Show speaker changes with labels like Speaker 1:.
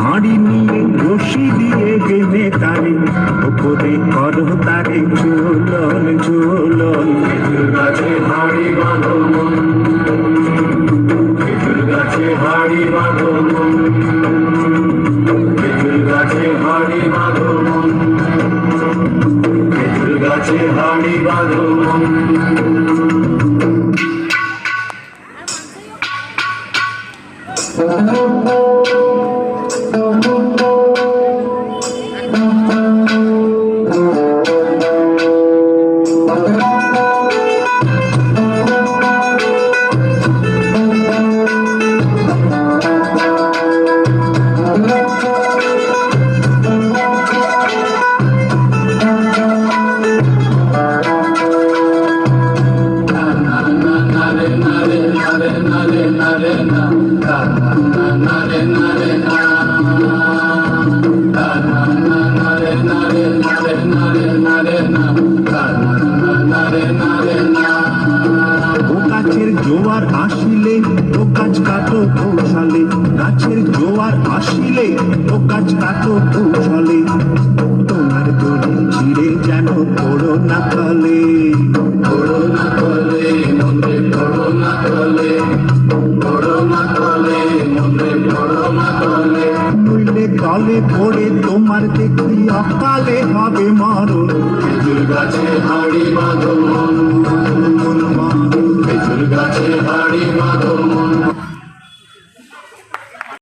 Speaker 1: হাঁড়ি নিয়ে রশি দিয়ে বেঁধে তারে ওপরে করো তারে ঝুলন ঝুলন।
Speaker 2: খেজুর গাছে হাঁড়ি বাঁধো মন, খেজুর গাছে হাঁড়ি বাঁধো মন, খেজুর গাছে হাঁড়ি বাঁধো মন, খেজুর গাছে হাঁড়ি বাঁধো মন।
Speaker 1: গাছের জোয়ার আসিলে ও গাছ কাটো কৌশলে, গাছের জোয়ার আসিলে ও গাছ কাটো কৌশলে। তোমার দড়ি ছিঁড়ে যেন পড়ো না তলে,
Speaker 2: পড়ো না তলে মনে পড়ো না তলে, পড়ো না তলে মনে পড়ো না তলে।
Speaker 1: নইলে তলে পড়ে তোমার দেখি অকালে হবে মরণ।
Speaker 2: খেজুর গাছে হাঁড়ি বাঁধো মন, খেজুর গাছে হাঁড়ি বাঁধো মন।